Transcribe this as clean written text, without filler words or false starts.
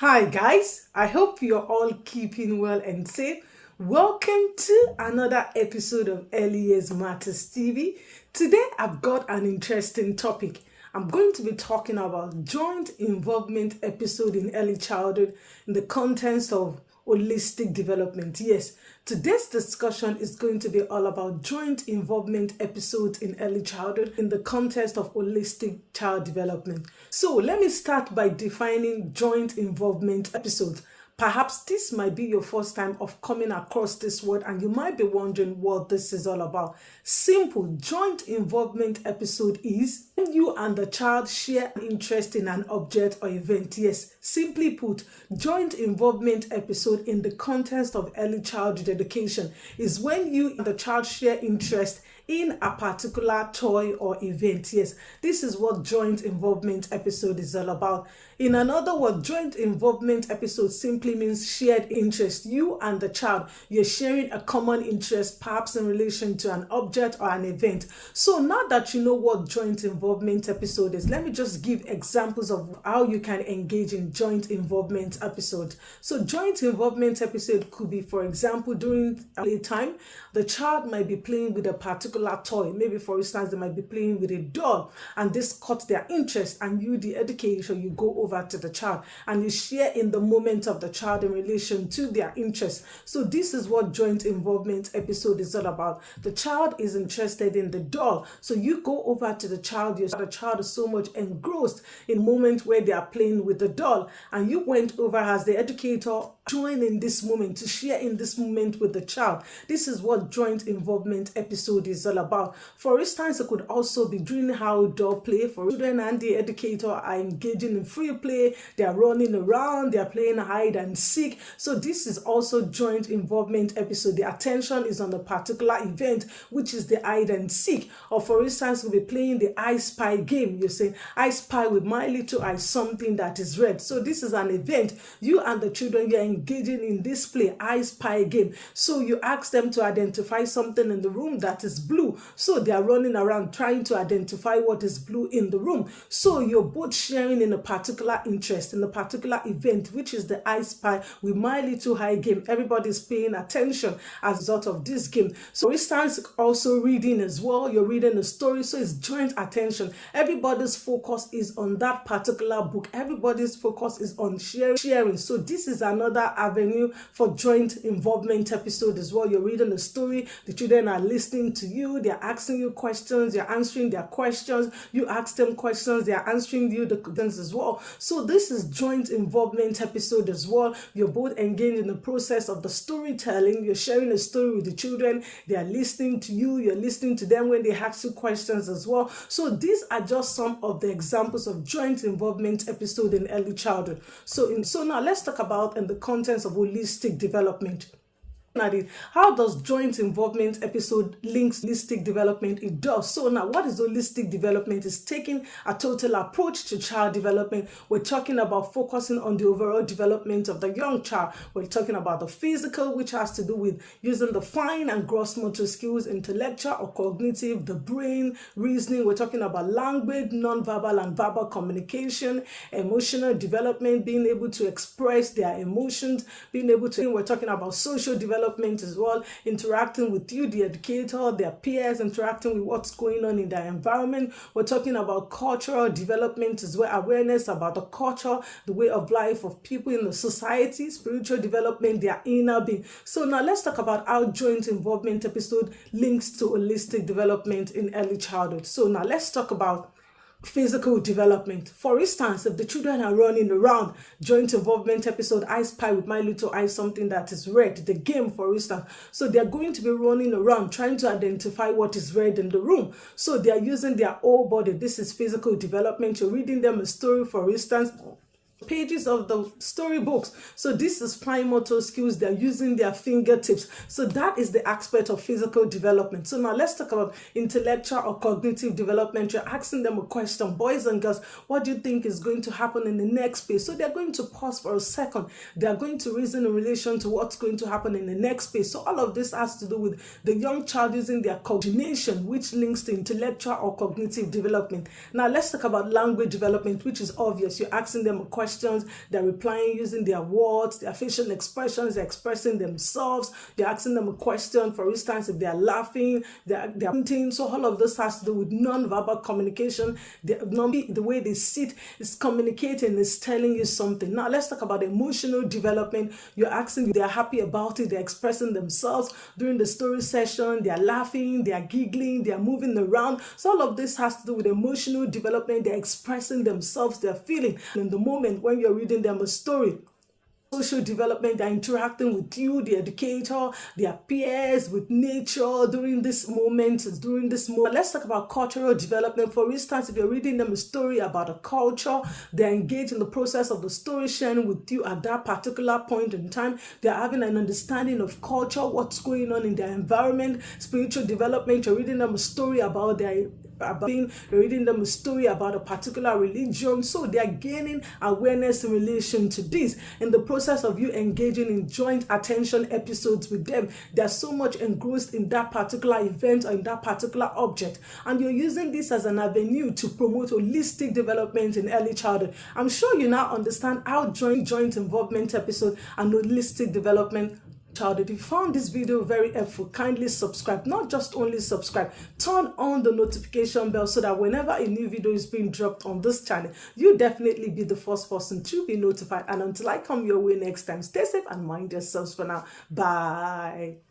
Hi guys, I hope you're all keeping well and safe. Welcome to another episode of Early Years Matters TV. Today I've got an interesting topic. I'm going to be talking about joint involvement episode in early childhood in the context of holistic development. Yes, today's discussion is going to be all about joint involvement episodes in early childhood in the context of holistic child development. So let me start by defining joint involvement episodes. Perhaps this might be your first time of coming across this word and you might be wondering what this is all about. Simple. Joint involvement episode is when you and the child share an interest in an object or event. Yes, simply put, joint involvement episode in the context of early childhood education is when you and the child share interest in a particular toy or event. Yes, this is what joint involvement episode is all about. In another word, joint involvement episode simply means shared interest. You and the child, you're sharing a common interest, perhaps in relation to an object or an event. So now that you know what joint involvement episode is, let me just give examples of how you can engage in joint involvement episode. So joint involvement episode could be, for example, during playtime, the child might be playing with a particular toy. Maybe, for instance, they might be playing with a doll and this caught their interest, and you, the educator, you go over to the child and you share in the moment of the child in relation to their interest. So this is what joint involvement episode is all about. The child is interested in the doll, so you go over to the child. The child is so much engrossed in moment where they are playing with the doll, and you went over as the educator, join in this moment, to share in this moment with the child. This is what joint involvement episode is all about. For instance, it could also be during outdoor play for children and the educator are engaging in free play. They are running around, they are playing hide and seek. So this is also joint involvement episode. The attention is on a particular event, which is the hide and seek. Or for instance, we'll be playing the I Spy game. You say, I spy with my little eye something that is red. So this is an event. You and the children, you're engaging in this play, I Spy game. So you ask them to identify something in the room that is blue. So they are running around trying to identify what is blue in the room. So you're both sharing in a particular interest, in a particular event, which is the I Spy with my little eye game. Everybody's paying attention as a result of this game. So for instance, also reading as well. You're reading a story, so it's joint attention. Everybody's focus is on that particular book. Everybody's focus is on sharing. So this is another avenue for joint involvement episode as well. You're reading a story, the children are listening to you, they're asking you questions, you're answering their questions, you ask them questions, they're answering you the questions as well. So this is joint involvement episode as well. You're both engaged in the process of the storytelling. You're sharing a story with the children, they are listening to you, you're listening to them when they ask you questions as well. So these are just some of the examples of joint involvement episode in early childhood. So now let's talk about in the context of holistic development. How does joint involvement episode links holistic development? It does. So now, what is holistic development? Is taking a total approach to child development. We're talking about focusing on the overall development of the young child. We're talking about the physical, which has to do with using the fine and gross motor skills, intellectual or cognitive, the brain, reasoning. We're talking about language, non-verbal and verbal communication, emotional development, being able to express their emotions, we're talking about social development as well, interacting with you, the educator, their peers, interacting with what's going on in their environment. We're talking about cultural development as well, awareness about the culture, the way of life of people in the society, spiritual development, their inner being. So now let's talk about how joint involvement episode links to holistic development in early childhood. So now let's talk about physical development. For instance, if the children are running around, joint involvement episode, I spy with my little eye something that is red, the game, for instance. So they're going to be running around trying to identify what is red in the room. So they are using their whole body. This is physical development. You're reading them a story, for instance, pages of the storybooks. So this is fine motor skills. They're using their fingertips. So that is the aspect of physical development. So now let's talk about intellectual or cognitive development. You're asking them a question, boys and girls, what do you think is going to happen in the next phase? So they're going to pause for a second. They're going to reason in relation to what's going to happen in the next phase. So all of this has to do with the young child using their coordination, which links to intellectual or cognitive development. Now let's talk about language development, which is obvious. You're asking them a question questions, they're replying using their words, their facial expressions, they're expressing themselves, they're asking them a question, for instance, if they're laughing, they're pointing. So all of this has to do with non-verbal communication. The way they sit is communicating, is telling you something. Now let's talk about emotional development. You're asking if they're happy about it, they're expressing themselves during the story session, they're laughing, they're giggling, they're moving around. So all of this has to do with emotional development. They're expressing themselves, they're feeling in the moment when you're reading them a story. Social development, they're interacting with you, the educator, their peers, with nature during this moment. Let's talk about cultural development. For instance, if you're reading them a story about a culture, they're engaged in the process of the story sharing with you at that particular point in time. They're having an understanding of culture, what's going on in their environment. Spiritual development, you're reading them a story about reading them a story about a particular religion. So they are gaining awareness in relation to this. In the process of you engaging in joint attention episodes with them, they're so much engrossed in that particular event or in that particular object. And you're using this as an avenue to promote holistic development in early childhood. I'm sure you now understand how joint involvement episode and holistic development childhood. If you found this video very helpful, kindly subscribe. Not just only subscribe, turn on the notification bell so that whenever a new video is being dropped on this channel, you definitely be the first person to be notified. And until I come your way next time, stay safe and mind yourselves for now. Bye.